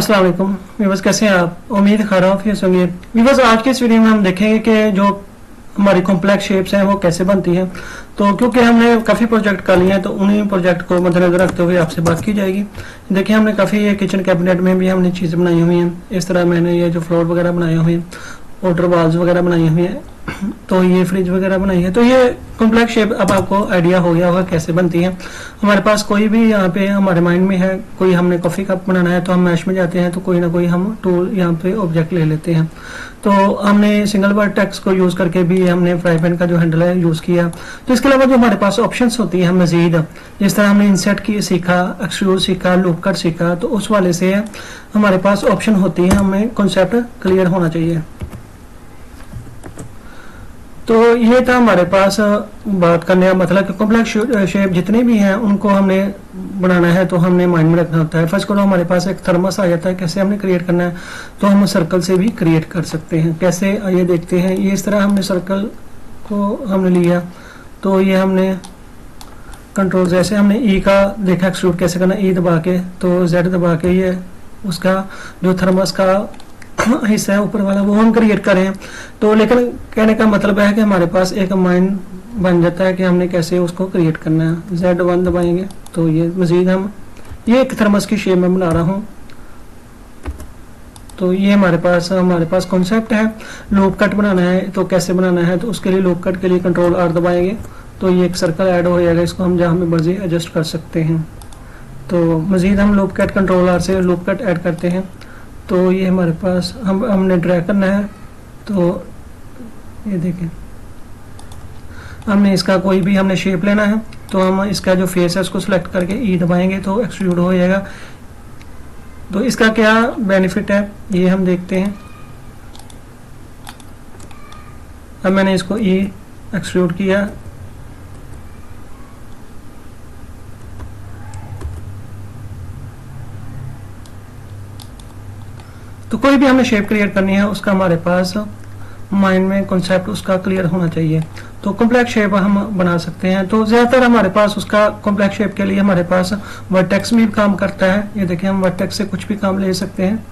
अस्सलाम वालेकुम व्यूअर्स, कैसे हैं आप? उम्मीद कर रहा हूँ फिर सुनिए व्यूअर्स। आज के इस वीडियो में हम देखेंगे कि जो हमारी कॉम्प्लेक्स शेप्स हैं वो कैसे बनती हैं। तो क्योंकि हमने काफ़ी प्रोजेक्ट कर लिए हैं तो उन्हीं प्रोजेक्ट को मद्देनजर रखते हुए आपसे बात की जाएगी। देखिए, हमने काफ़ी ये किचन कैबिनेट में भी हमने चीज़ें बनाई हुई हैं। इस तरह मैंने ये जो फ्लोर वगैरह बनाए हुए हैं, वाटर वॉल्स वगैरह बनाई हुई हैं, तो ये फ्रिज वगैरह बनाई है। तो ये कॉम्प्लेक्स शेप अब आपको आइडिया हो गया होगा कैसे बनती है। हमारे पास कोई भी यहाँ पे हमारे माइंड में है, कोई हमने कॉफ़ी कप बनाना है तो हम मैश में जाते हैं तो कोई ना कोई हम टूल यहाँ पे ऑब्जेक्ट ले लेते हैं। तो हमने सिंगल वर्टेक्स को यूज़ करके भी हमने फ्राई पैन का जो हैंडल है यूज़ किया। तो इसके अलावा जो हमारे पास ऑप्शंस होती हैं मज़ीद, जिस तरह हमने इंसर्ट की सीखा, एक्सट्रूड सीखा, लूप कट सीखा, तो उस वाले से हमारे पास ऑप्शन होती है। हमें कॉन्सेप्ट क्लियर होना चाहिए। तो ये था हमारे पास बात करने का मतलब कि कॉम्प्लेक्स शेप जितने भी हैं उनको हमने बनाना है तो हमने माइंड में रखना होता है। फर्स्ट करो हमारे पास एक थर्मस आ जाता है, कैसे हमने क्रिएट करना है। तो हम सर्कल से भी क्रिएट कर सकते हैं। कैसे, ये देखते हैं। ये इस तरह हमने सर्कल को हमने लिया, तो ये हमने कंट्रोल, जैसे हमने ई का देखा एक्सट्रूड कैसे करना, ई दबा के, तो जेड दबा के ये उसका जो थर्मस का हिस्सा है ऊपर वाला वो हम क्रिएट करें। तो लेकिन कहने का मतलब है कि हमारे पास एक माइंड बन जाता है कि हमने कैसे उसको क्रिएट करना है। Z1 दबाएंगे तो ये मजीद हम ये एक थर्मस की शेप में बना रहा हूँ। तो ये हमारे पास कॉन्सेप्ट है। लूप कट बनाना है तो कैसे बनाना है, तो उसके लिए लूप कट के लिए कंट्रोल R दबाएंगे तो ये एक सर्कल ऐड हो जाएगा। इसको हम जहाँ में मर्जी एडजस्ट कर सकते हैं। तो मजीद हम लूप कट कंट्रोल R से लूप कट ऐड करते हैं। तो ये हमारे पास हमने ड्रैग करना है। तो ये देखें, हमने इसका कोई भी हमने शेप लेना है तो हम इसका जो फेस है उसको सिलेक्ट करके ई दबाएंगे तो एक्सट्रूड हो जाएगा। तो इसका क्या बेनिफिट है ये हम देखते हैं। अब मैंने इसको ई एक्सट्रूड किया, तो कोई भी हमें शेप क्रिएट करनी है उसका हमारे पास माइंड में कॉन्सेप्ट उसका क्लियर होना चाहिए। तो कॉम्प्लेक्स शेप हम बना सकते हैं। तो ज़्यादातर हमारे पास उसका कॉम्प्लेक्स शेप के लिए हमारे पास वर्टेक्स भी काम करता है। ये देखिए, हम वर्टेक्स से कुछ भी काम ले सकते हैं।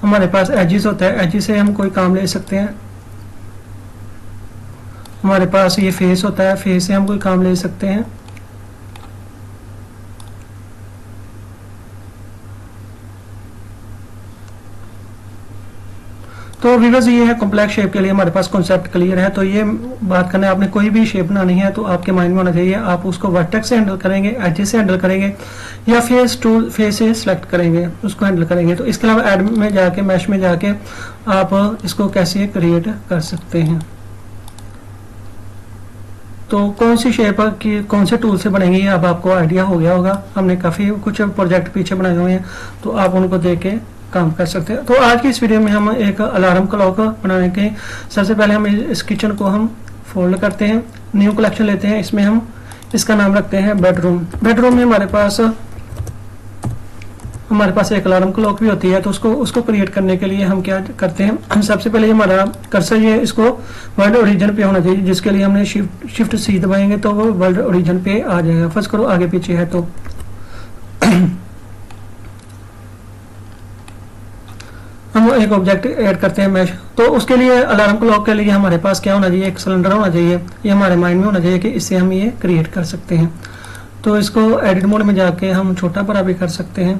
हमारे पास एजिस होता है, एजिस से हम कोई काम ले सकते हैं। हमारे पास ये फेस होता है, फेस से हम कोई काम ले सकते हैं। तो व्यूअर्स, ये है कॉम्प्लेक्स शेप के लिए हमारे पास कॉन्सेप्ट क्लियर है। तो ये बात करना है, आपने कोई भी शेप बनानी है तो आपके माइंड में होना चाहिए आप उसको वर्टेक्स से हैंडल करेंगे, एजेस से हैंडल करेंगे, या फेस टूल फेस से सिलेक्ट करेंगे, उसको हैंडल करेंगे। तो इसके अलावा ऐड में जाके, मैश में जाके आप इसको कैसे क्रिएट कर सकते हैं। तो कौन सी शेप की कौन से टूल से बनेगी अब आपको आइडिया हो गया होगा। हमने काफ़ी कुछ प्रोजेक्ट पीछे बनाए हुए हैं तो आप उनको देख के काम कर सकते हैं। तो आज की इस वीडियो में हम एक अलार्म क्लॉक बनाने के, सबसे पहले हम इस किचन को हम फोल्ड करते हैं, न्यू कलेक्शन लेते हैं। इसमें हम इसका नाम रखते हैं बेडरूम। बेडरूम में हमारे पास एक अलार्म क्लॉक भी होती है। तो उसको क्रिएट करने के लिए हम क्या करते हैं, सबसे पहले हमारा कर्सर ये इसको वर्ल्ड ओरिजिन पे होना चाहिए, जिसके लिए हमने शिफ्ट सी दबाएंगे तो वो वर्ल्ड ओरिजिन पे आ जाएगा। फर्स्ट करो आगे पीछे है तो हम एक ऑब्जेक्ट ऐड करते हैं मैश। तो उसके लिए अलार्म क्लॉक के लिए हमारे पास क्या होना चाहिए, एक सिलेंडर होना चाहिए। ये हमारे माइंड में होना चाहिए कि इससे हम ये क्रिएट कर सकते हैं। तो इसको एडिट मोड में जाके हम छोटा बड़ा भी कर सकते हैं।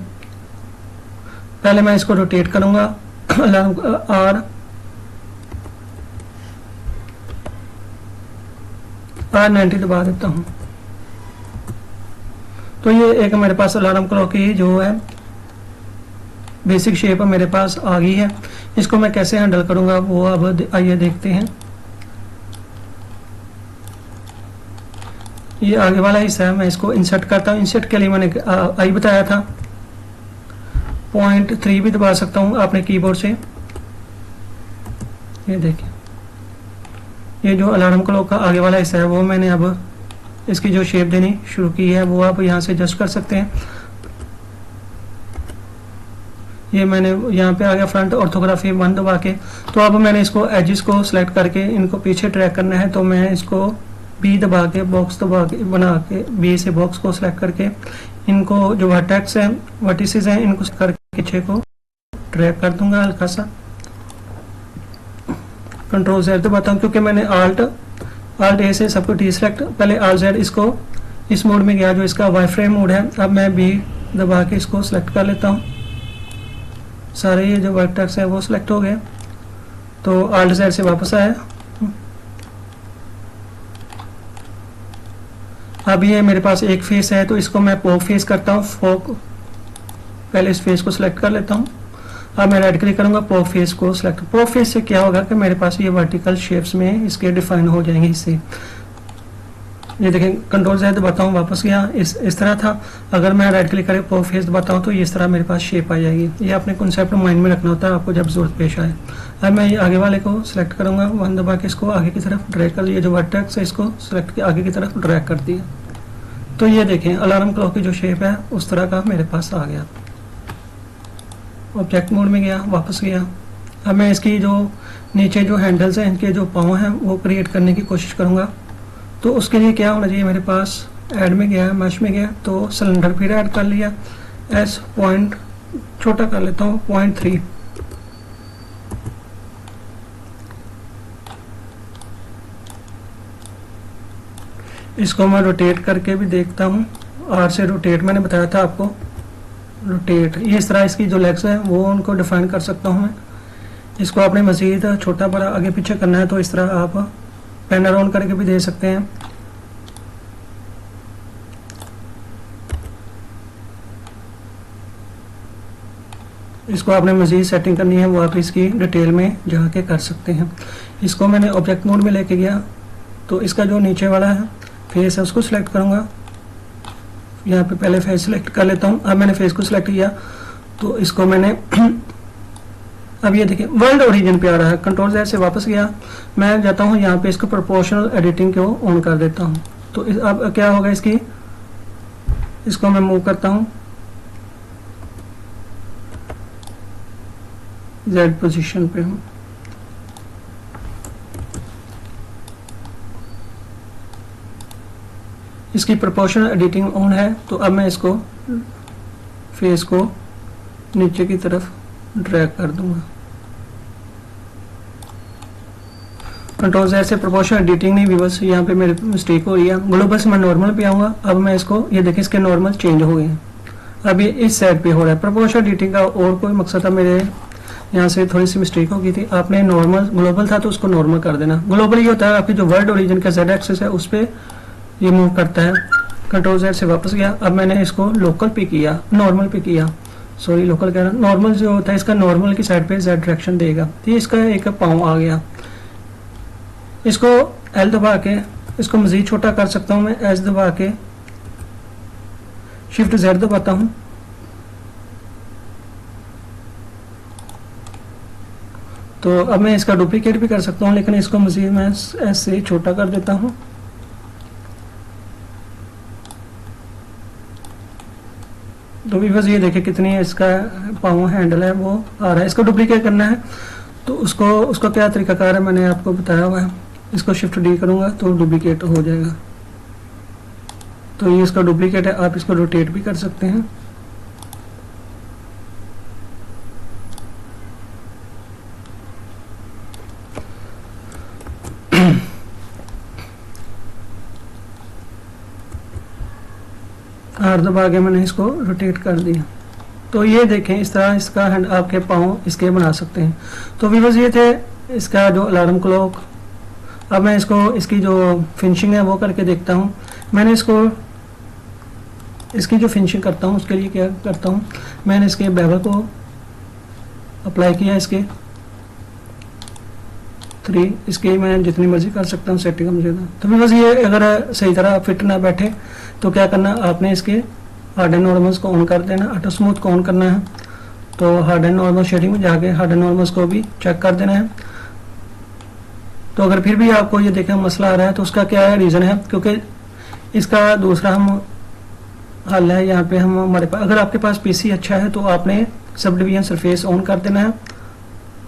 पहले मैं इसको रोटेट करूंगा, अलार्म R90 दबा देता हूं। तो ये एक मेरे पास अलार्म क्लॉक की जो है बेसिक शेप मेरे पास आ गई है। इसको मैं कैसे हैंडल करूंगा वो अब आइए देखते हैं। ये आगे वाला हिस्सा है, मैं इसको इंसर्ट करता हूँ। इंसर्ट के लिए मैंने आई बताया था, 0.3 भी दबा सकता हूँ अपने कीबोर्ड से। ये देखिए, ये जो अलार्म क्लॉक का आगे वाला हिस्सा है वो मैंने अब इसकी जो शेप देनी शुरू की है वो आप यहाँ से एडजस्ट कर सकते हैं। ये मैंने यहाँ पे आ गया फ्रंट ऑर्थोग्राफी 1 दबा के। तो अब मैंने इसको एजिस को सिलेक्ट करके इनको पीछे ट्रैक करना है। तो मैं इसको बी दबा के, बॉक्स दबा के, बना के बी से बॉक्स को सिलेक्ट करके इनको जो वर्टेक्स है, वर्टिसेस हैं, इनको करके पीछे को ड्रैग कर दूंगा हल्का सा, कंट्रोल Z दबाता हूँ क्योंकि मैंने आल्ट ए से सबको डीसेलेक्ट, पहले आल्ट Z इसको इस मोड में गया जो इसका वाई फ्रेम मोड है। अब मैं B दबा के इसको सिलेक्ट कर लेता हूँ, सारे ये जो वर्टेक्स है वो सिलेक्ट हो गए। तो आल्ट Z से वापस आया। अब ये मेरे पास एक फेस है तो इसको मैं पॉप फेस करता हूँ, पहले इस फेस को सिलेक्ट कर लेता हूँ। अब मैं राइट क्लिक करूंगा, पॉप फेस को सिलेक्ट। पॉप फेस से क्या होगा कि मेरे पास ये वर्टिकल शेप्स में इसके डिफाइन हो जाएंगे इससे। ये देखें, कंट्रोल Z दबाता हूँ, वापस गया, इस तरह था। अगर मैं राइट क्लिक करके पॉप फेस दबाता हूँ तो इस तरह मेरे पास शेप आ जाएगी। ये अपने कॉन्सेप्ट माइंड में रखना होता है आपको जब जरूरत पेश आए। अब मैं ये आगे वाले को सिलेक्ट करूंगा, 1 दबा के इसको आगे की तरफ ड्रैग कर दिया, जो वर्टेक्स है इसको सिलेक्ट आगे की तरफ ड्रैग कर दिया। तो ये देखें अलार्म क्लॉक की जो शेप है उस तरह का मेरे पास आ गया। ऑब्जेक्ट मोड में गया, वापस गया। अब मैं इसकी जो नीचे जो हैंडल्स हैं इनके जो पाँव हैं वो क्रिएट करने की कोशिश करूँगा। तो उसके लिए क्या होना चाहिए, मेरे पास ऐड में गया, मैश में गया, तो सिलेंडर फिर ऐड कर लिया। एस पॉइंट छोटा कर लेता हूँ, 0.3। इसको मैं रोटेट करके भी देखता हूँ, आर से रोटेट मैंने बताया था आपको, रोटेट। ये इस तरह इसकी जो लेग्स है वो उनको डिफाइन कर सकता हूँ मैं। इसको आपने मजीद छोटा बड़ा आगे पीछे करना है तो इस तरह आप पेन अराउंड करके भी दे सकते हैं। इसको आपने मजीद सेटिंग करनी है वो आप इसकी डिटेल में जाके कर सकते हैं। इसको मैंने ऑब्जेक्ट मोड में लेके गया तो इसका जो नीचे वाला है फेस है उसको सिलेक्ट करूंगा। यहाँ पे पहले फेस सिलेक्ट कर लेता हूँ। अब मैंने फेस को सिलेक्ट किया तो इसको मैंने अब ये देखिए वर्ल्ड ओरिजिन पे आ रहा है। कंट्रोल Z से वापस गया, मैं जाता हूँ यहाँ पे इसको प्रोपोर्शनल एडिटिंग को ऑन कर देता हूँ। तो अब क्या होगा इसको मैं मूव करता हूँ Z पोजीशन पे हूँ। इसकी प्रोपोर्शनल एडिटिंग ऑन है तो अब मैं इसको फेस को नीचे की तरफ ड्रैग कर दूंगा। कंट्रोल Z से प्रोपोर्शनल एडिटिंग नहीं व्यूअर्स, यहाँ पे मेरे मिस्टेक हो रही है। ग्लोबल से मैं नॉर्मल पे आऊँगा। अब मैं इसको ये देखिए इसके नॉर्मल चेंज हो गए हैं। अब ये इस साइड पे हो रहा है। प्रोपोर्शनल एडिटिंग का और कोई मकसद था, मेरे यहाँ से थोड़ी सी मिस्टेक हो गई थी। आपने नॉर्मल ग्लोबल था तो उसको नॉर्मल कर देना। ग्लोबल ये होता है आपकी जो वर्ल्ड ओरिजिन का Z एक्सिस है उस पर ये मूव करता है। कंट्रोल Z से वापस गया, अब मैंने इसको लोकल पे किया, नॉर्मल पे किया, सॉरी लोकल कह रहा, नॉर्मल जो होता है इसका नॉर्मल की साइड पे Z डायरेक्शन देगा। तो ये इसका एक पाँव आ गया। इसको L दबा के इसको मजीद छोटा कर सकता हूँ मैं, S दबा के शिफ्ट Z दबाता हूँ। तो अब मैं इसका डुप्लीकेट भी कर सकता हूँ लेकिन इसको मजीद मैं S से छोटा कर देता हूँ। तो भी बस ये देखे कितनी इसका पाँव हैंडल है वो आ रहा है। इसको डुप्लीकेट करना है तो उसको क्या तरीकाकार है मैंने आपको बताया हुआ है। इसको शिफ्ट D करूंगा तो डुप्लीकेट हो जाएगा। तो ये इसका डुप्लीकेट है, आप इसको रोटेट भी कर सकते हैं। R दबा के मैंने इसको रोटेट कर दिया। तो ये देखें इस तरह इसका हैंड आपके पाँव इसके बना सकते हैं। तो व्यूअर्स ये थे इसका जो अलार्म क्लॉक। अब मैं इसकी जो फिनिशिंग है वो करके देखता हूँ। मैंने इसकी जो फिनिशिंग करता हूँ उसके लिए क्या करता हूँ, मैंने इसके बेवल को अप्लाई किया, इसके 3 इसके मैं जितनी मर्जी कर सकता हूँ सेटिंग मुझे। तो व्यूअर्स ये अगर सही तरह फिट ना बैठे तो क्या करना, आपने इसके हार्ड एंड नॉर्मल्स को ऑन कर देना, ऑटो स्मूथ को ऑन करना है। तो हार्ड एंड नॉर्मल शेडिंग में जाके हार्ड एंड नॉर्मल्स को भी चेक कर देना है। तो अगर फिर भी आपको ये देखें मसला आ रहा है तो उसका क्या है रीज़न है, क्योंकि इसका दूसरा हम हल है। यहाँ पे हम हमारे पास अगर आपके पास PC अच्छा है तो आपने सब डिवीजन सरफेस ऑन कर देना है।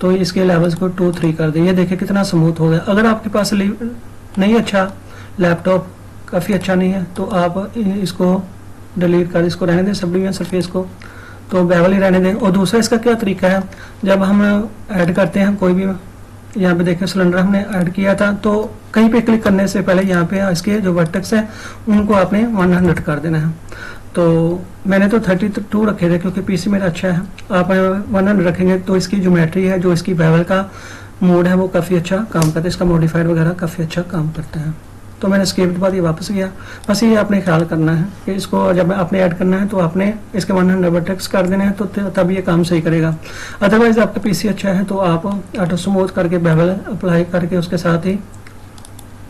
तो इसके लेवल्स को 2 3 कर दें। ये देखें कितना स्मूथ हो गया। अगर आपके पास नहीं अच्छा, लैपटॉप काफ़ी अच्छा नहीं है तो आप इसको डिलीट कर इसको रहने दें सब डिवीजन सरफेस को। तो बेवल ही रहने दें। और दूसरा इसका क्या तरीका है, जब हम ऐड करते हैं कोई भी, यहाँ पे देखें सिलेंडर हमने ऐड किया था, तो कहीं पे क्लिक करने से पहले यहाँ पे इसके जो वर्टेक्स है उनको आपने 100 कर देना है। तो मैंने तो 32 रखे थे क्योंकि पीसी मेरा अच्छा है। आप 100 रखेंगे तो इसकी ज्योमेट्री है, जो इसकी बेवल का मोड है वो काफ़ी अच्छा काम करता है, इसका मॉडिफायर वगैरह काफ़ी अच्छा काम करता है। तो मैंने स्केप के बाद ये वापस गया। बस ये आपने ख्याल करना है कि इसको जब आपने ऐड करना है तो आपने इसके 100 वर्टेक्स कर देने हैं, तो तब ये काम सही करेगा। अदरवाइज आपका पीसी अच्छा है तो आप ऑटो स्मूथ करके बेवल अप्लाई करके उसके साथ ही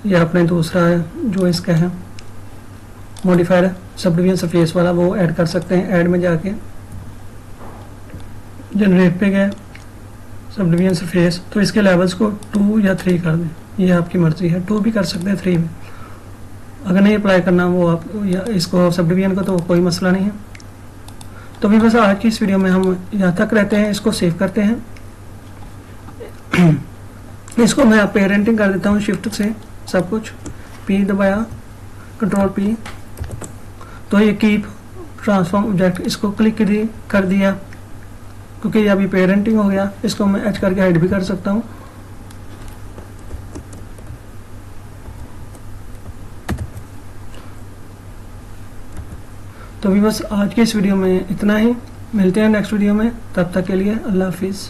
ये आपने दूसरा जो इसका है मॉडिफायर सब डिवीजन सरफेस वाला वो ऐड कर सकते हैं। ऐड में जाके जनरेट पे गए सब डिवीजन सरफेस, तो इसके लेवल्स को 2 या 3 कर दें, ये आपकी मर्जी है। 2 भी कर सकते हैं, 3 भी। अगर नहीं अप्लाई करना वो आप या इसको सब डिवीजन को तो कोई मसला नहीं है। तो भी बस आज की इस वीडियो में हम यहाँ तक रहते हैं, इसको सेव करते हैं। इसको मैं पेरेंटिंग कर देता हूँ शिफ्ट से, सब कुछ पी दबाया, कंट्रोल पी, तो ये कीप ट्रांसफॉर्म ऑब्जेक्ट इसको क्लिक कर दिया क्योंकि ये अभी पेरेंटिंग हो गया। इसको मैं एच करके हाइड भी कर सकता हूँ। तो भी बस आज के इस वीडियो में इतना ही, मिलते हैं नेक्स्ट वीडियो में, तब तक के लिए अल्लाह हाफिज़।